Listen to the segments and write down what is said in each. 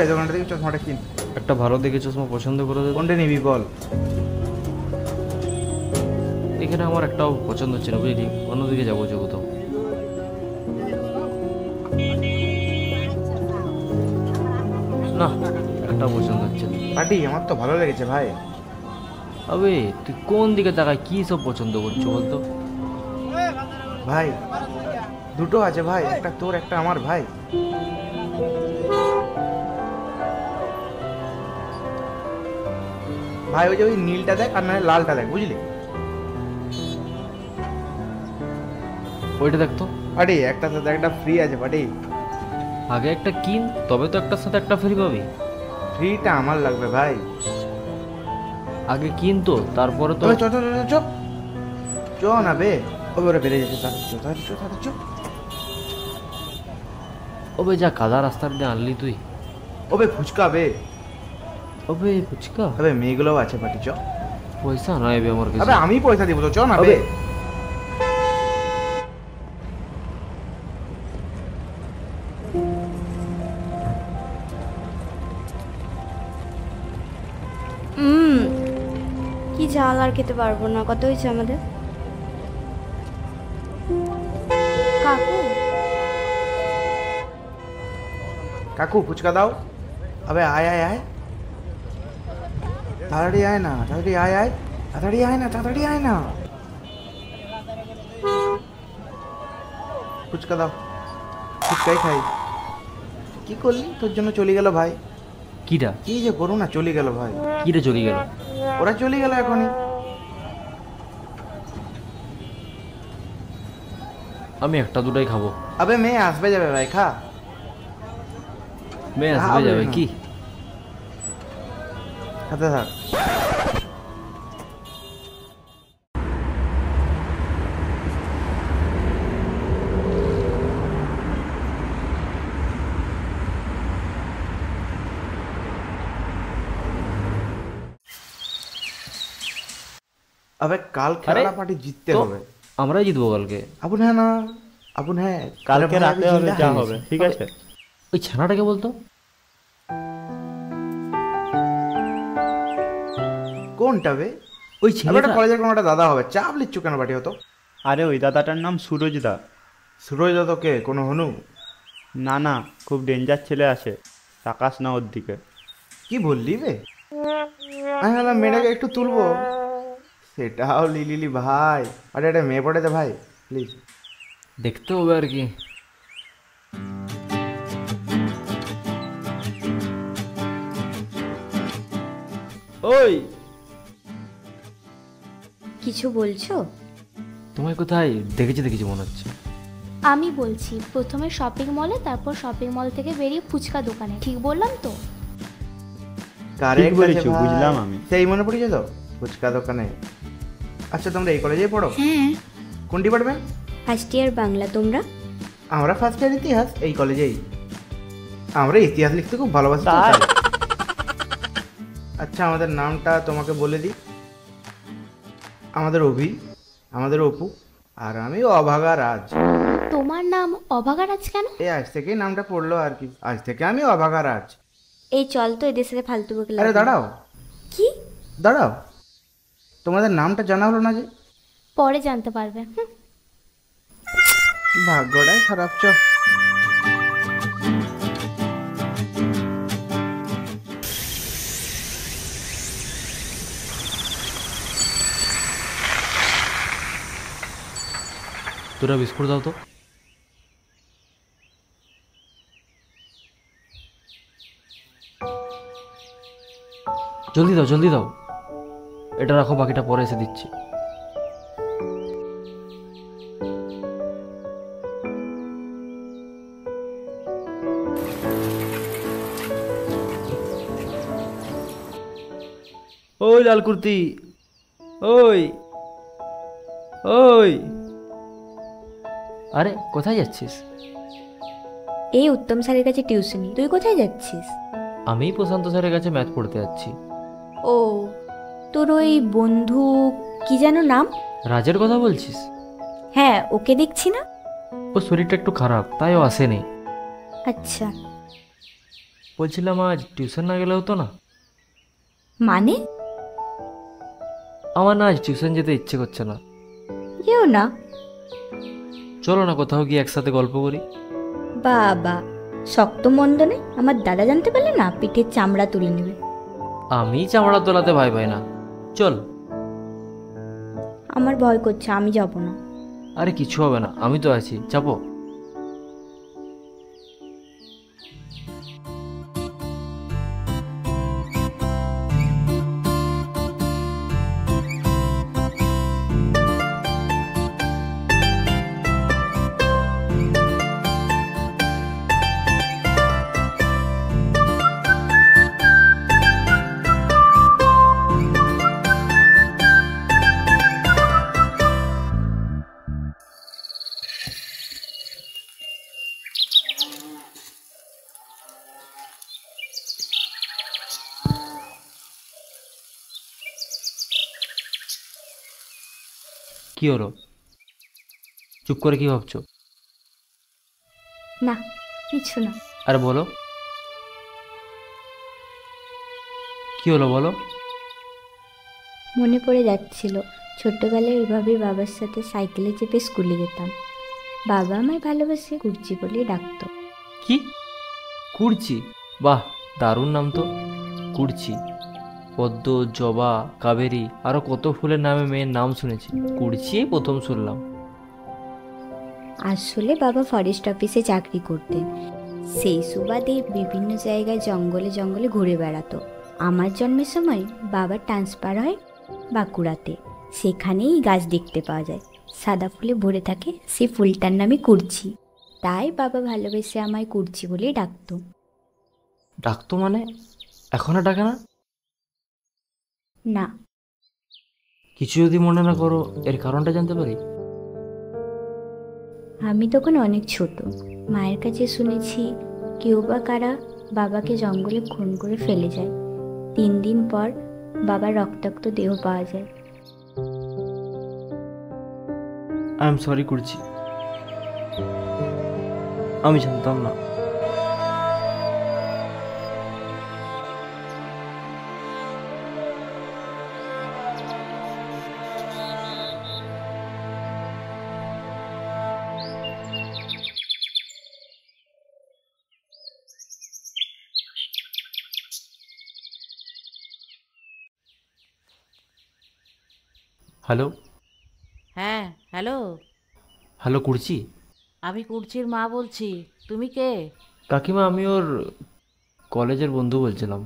এই দোকানটা থেকে চশমাটা কিন। একটা ভালো দেখে চশমা পছন্দ করে দেবো। কোনটা নিবি বল? এখানে আমার একটাও পছন্দ হচ্ছে না বুঝলি, অন্যদিকে যাবো যে কোথাও। না, একটা পছন্দ হচ্ছে না। পাটি আমার তো ভালো লেগেছে ভাই। আবে তুই কোন দিকে তাকায় কি সব পছন্দ করছো বলতো? ভাই দুটো আছে ভাই, একটা তোর একটা আমার ভাই। ভাই ওই যে ওই নীলটা দেখ আর না লালটা দেখ, বুঝলি? ওইটা দেখতো। পাটি একটার সাথে একটা ফ্রি আছে পাটি। আগে একটা কিন, তবে তো একটার সাথে একটা ফ্রি পাবি। ফ্রিটা আমার লাগবে ভাই। আগে কিন তো, তারপরে তো। চ চ চ চ না বে, ওরা বেড়ে যাচ্ছে। তাহলে চ। ওবে যা কাদা রাস্তার দিয়ে আনলি তুই। ওবে ফুচকা বে। ওবে ফুচকা? তবে মেয়েগুলোও আছে পাটি, চ। পয়সা নয় বে আমার কাছে। আবে আমি পয়সা দিব তো, চ না বে। কি ঝাল, আর খেতে পারবো না। কত হয়েছে আমাদের? কাকু কাকু ফুচকা দাও। আবে আয় আয় আয়, তাড়াতাড়ি আয় না, তাড়াতাড়ি আয় আয়, তাড়াতাড়ি আয় না, তাড়াতাড়ি আয় না। ফুচকা দাও, ফুচকাই খাই। কি করলি? তোর জন্য চলে গেল ভাই। কিরা? কি যে করু না, চলে গেল ভাই। কিরে চলে গেল? ওরা চলে গেল এখনই। আমি একটা দুটাই খাবো। আবে মেয়ে আসবে যাবে ভাই, খা। মেয়ে আসবে যাবে কি? খাতে থাক। अबे काल खेला पार्टी जीतते হবে। আমরাই জিতবো কালকে। আবুন হ্যাঁ না, আবুন হ্যাঁ, কালকে রাতে হবে যা হবে, ঠিক আছে? ওই ছানাটাকে বলতো। কোনটা বে? ওই আবে ছেলেটা। কলেজের কোনো একটা দাদা হবে, চাপ লিচ্ছু কেন পার্টি হতো? আরে ওই দাদাটার নাম সুরজ দা। সুরজ দাদা কে? কোনো হনু? না না, খুব ডেঞ্জার ছেলে আছে, তাকাস না ওর দিকে। কি বললি বে? আমি ভাবলাম মেয়েটাকে একটু তুলবো, সেটাও লিলি ভাই। আরে একটা মেয়ে পড়ে দে ভাই প্লিজ। দেখতে হবে আর কি। ওই কিছু বলছো? তোমায় কোথায় দেখেছি মনে হচ্ছে। আমি বলছি প্রথমে শপিং মলে, তারপর শপিং মল থেকে বেরিয়ে ফুচকা দোকানে। ঠিক বললাম তো? ঠিক বলেছো, বুঝলাম আমি। সেই মনে পড়েছে তো, ফুচকা দোকানে। আচ্ছা তোমরা এই কলেজেই পড়ো? হ্যাঁ। কোন ডিপার্টমেন্ট? First year Bangla. তোমরা? আমরা ফার্স্ট ইয়ার ইতিহাস, এই কলেজেই। আমরা ইতিহাস লিখতে খুব ভালোবাসি। আচ্ছা আমাদের নামটা তোমাকে বলে দিই। আমাদের অভি, আমাদের অপু, আর আমি অভাগা রাজ। তোমার নাম অভাগা রাজ কেন? এই আজ থেকেই নামটা পড়লো আর কি, আজ থেকে আমি অভাগা রাজ। এই চল তো, এদের সাথে ফালতু বকলে। আরে দাঁড়াও। কি? দাঁড়াও, তোমাদের নামটা জানা হলো না যে? পরে জানতে পারবে। ভাগ্যটাই খারাপ। চ তোরা বিস্কুট দাও তো। জলদি দাও। এটা রাখো, বাকিটা পরে এসে দিচ্ছি। ওই লাল কুর্তি, ওই ওই, আরে কোথায় যাচ্ছিস? এই উত্তম স্যারের কাছে টিউশনি। তুই কোথায় যাচ্ছিস? আমি প্রশান্ত স্যারের কাছে ম্যাথ পড়তে যাচ্ছি। ও, তোর ওই বন্ধু কি যেন নাম? রাজের কথা বলছিস? হ্যাঁ, ওকে দেখছি না। ও শরীরটা একটু খারাপ, তাই ও আসেনি। আচ্ছা। বলছিলাম আজ টিউশন না গেলে হতো না? মানে? আমার না আজ টিউশন যেতে ইচ্ছে করছে না। যেও না। চলো না কোথাও গিয়ে একসাথে গল্প করি। বাবা, শক্ত মন্দ নেই, আমার দাদা জানতে পারলে না পিঠের চামড়া তুলে নেবে। আমি চামড়া তোলাতে ভয় পাই না, চল। আমার ভয় করছে, আমি যাব না। আরে কিছু হবে না, আমি তো আছি, যাবো। কি হলো, চুপ করে কি ভাবছো? না, কিছু না। আরে বলো, কি হলো বলো। মনে পড়ে যাচ্ছিল, ছোট্টবেলায় এইভাবেই বাবার সাথে সাইকেলে চেপে স্কুলে যেতাম। বাবা আমায় ভালোবেসে কুর্চি বলে ডাকতো। কি, কুড়চি? বাহ, দারুণ নাম তো, কুড়চি। পদ্ম, জবা, কাবেরী, আরো কত ফুলের নামে মেয়ের নাম শুনেছি, কুড়চি প্রথম শুনলাম। আসলে বাবা ফরেস্ট অফিসে চাকরি করতেন, সেই সুবাদে বিভিন্ন জায়গায় জঙ্গলে জঙ্গলে ঘুরে বেড়াতো। আমার জন্মের সময় বাবার ট্রান্সফার হয় বাঁকুড়াতে, সেখানেই গাছ দেখতে পাওয়া যায়, সাদা ফুলে ভরে থাকে, সেই ফুলটার নামে কুর্চি। তাই বাবা ভালোবেসে আমায় কুর্চি বলেই ডাকতো। ডাকতো মানে? এখন আর ডাকে না? না। কিছু যদি মনে না করো, এর কারণটা জানতে পারি? আমি তখন অনেক ছোট, মায়ের কাছে শুনেছি কেউ বা কারা বাবাকে জঙ্গলে খুন করে ফেলে যায়। 3 দিন পর বাবার রক্তাক্ত দেহ পাওয়া যায়। আই এম সরি কুড়চি, আমি জানতাম না। হ্যালো। হ্যাঁ, হ্যালো। হ্যালো কুড়চি। আমি কুর্চির মা বলছি। তুমি কে? কাকিমা, আমি ওর কলেজের বন্ধু বলছিলাম,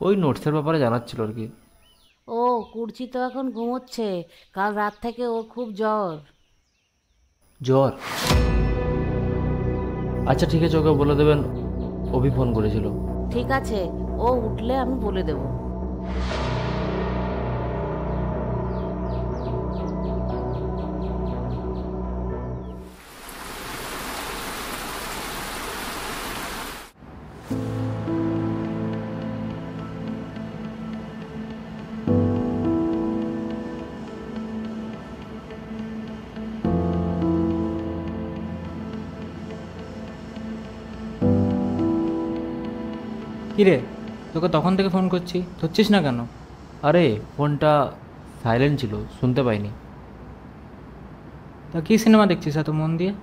ওই নোটসের ব্যাপারে জানাচ্ছিল আর কি। ও, কুর্চি তো এখন ঘুমোচ্ছে, কাল রাত থেকে ওর খুব জ্বর। জ্বর? আচ্ছা ঠিক আছে, ওকে বলে দেবেন অভি ফোন করেছিল। ঠিক আছে, ও উঠলে আমি বলে দেবো। কিরে, তোকে তখন থেকে ফোন করছি, ধরছিস না কেন? আরে ফোনটা সাইলেন্ট ছিল, শুনতে পাইনি। তা কী সিনেমা দেখছিস এত মন দিয়ে?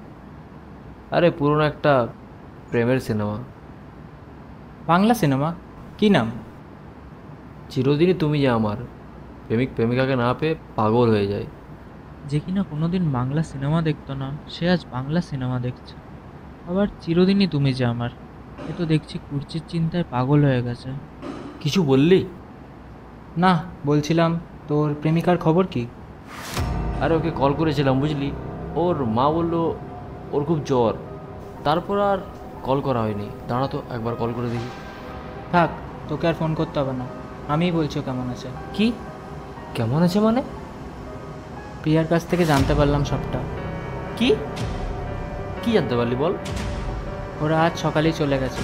আরে পুরনো একটা প্রেমের সিনেমা। বাংলা সিনেমা? কী নাম? চিরদিনই তুমি যে আমার। প্রেমিক প্রেমিকাকে না পেয়ে পাগল হয়ে যায়। যে কিনা কোনোদিন বাংলা সিনেমা দেখতো না, সে আজ বাংলা সিনেমা দেখছে। আবার চিরদিনই তুমি যে আমার, এ তো দেখছি কুর্চির চিন্তায় পাগল হয়ে গেছে। কিছু বললি? না, বলছিলাম তোর প্রেমিকার খবর কি? আরে ওকে কল করেছিলাম বুঝলি, ওর মা বললো ওর খুব জ্বর, তারপর আর কল করা হয়নি। দাঁড়া তো একবার কল করে দেখি। থাক, তোকে আর ফোন করতে হবে না, আমিই বলছি ও কেমন আছে। কি কেমন আছে মানে? প্রিয়ার কাছ থেকে জানতে পারলাম সবটা। কি কি জানতে পারলি বল? ওরা আজ সকালেই চলে গেছে।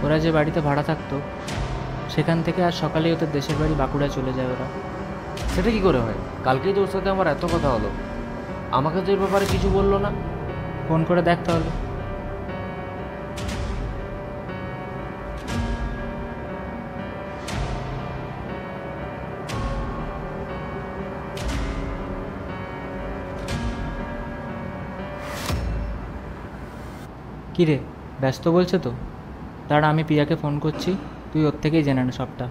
ওরা যে বাড়িতে ভাড়া থাকতো, সেখান থেকে আজ সকালেই ওদের দেশের বাড়ি বাঁকুড়ায় চলে যায় ওরা। সেটা কি করে হয়? কালকেই তো ওর সাথে আমার এত কথা হলো, আমাকে তো এর ব্যাপারে কিছু বললো না। ফোন করে দেখ তাহলে। কী রে, ব্যস্ত বলছে তো? দাঁড়া, আমি প্রিয়াকে ফোন করছি, তুই ওর থেকেই জেনে নে সবটা।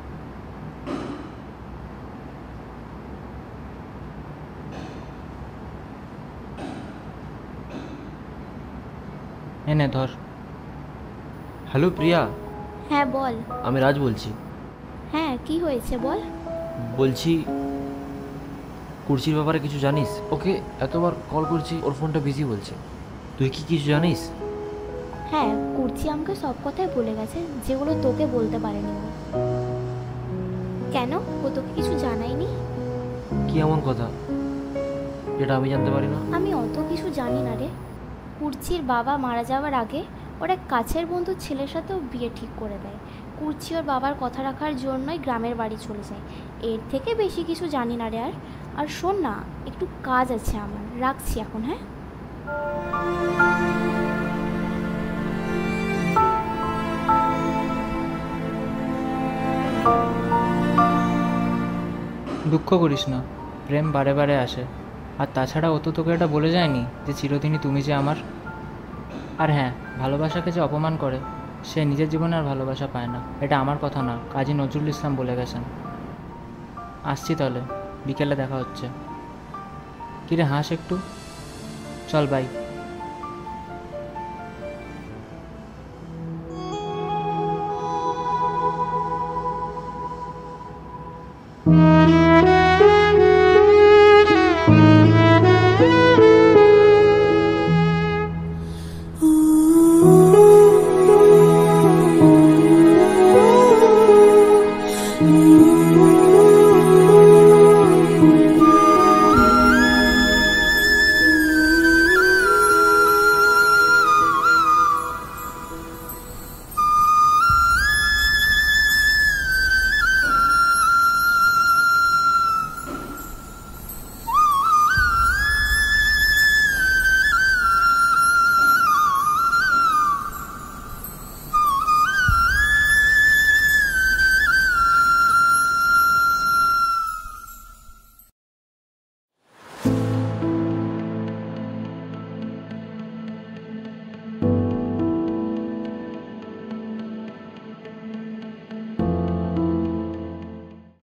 এনে ধর। হ্যালো প্রিয়া, হ্যাঁ বল। আমি রাজ বলছি। হ্যাঁ কি হয়েছে বল। বলছি কুর্চির ব্যাপারে কিছু জানিস? ওকে এতবার কল করছি, ওর ফোনটা বিজি বলছে। তুই কি কিছু জানিস? হ্যাঁ কুর্চি আমাকে সব কথাই বলে গেছে, যেগুলো তোকে বলতে পারেনি ও। কেন, ও তোকে কিছু জানায়নি? কি এমন কথা যেটা আমি জানতে পারি না? আমি অত কিছু জানি না রে। কুর্চির বাবা মারা যাওয়ার আগে ওর এক কাছের বন্ধুর ছেলের সাথেও বিয়ে ঠিক করে দেয়। কুর্চি ওর বাবার কথা রাখার জন্যই গ্রামের বাড়ি চলে যায়। এর থেকে বেশি কিছু জানি না রে। আর শোন না, একটু কাজ আছে আমার, রাখছি এখন। হ্যাঁ দুঃখ করিস না, প্রেম বারে বারে আসে। আর তাছাড়া ও তো তোকে এটা বলে যায়নি যে চিরদিনই তুমি যে আমার। আর হ্যাঁ, ভালোবাসাকে যে অপমান করে সে নিজের জীবনে আর ভালোবাসা পায় না। এটা আমার কথা না, কাজী নজরুল ইসলাম বলে গেছেন। আসছি তাহলে, বিকেলে দেখা হচ্ছে। কিরে হাস একটু, চল বাই।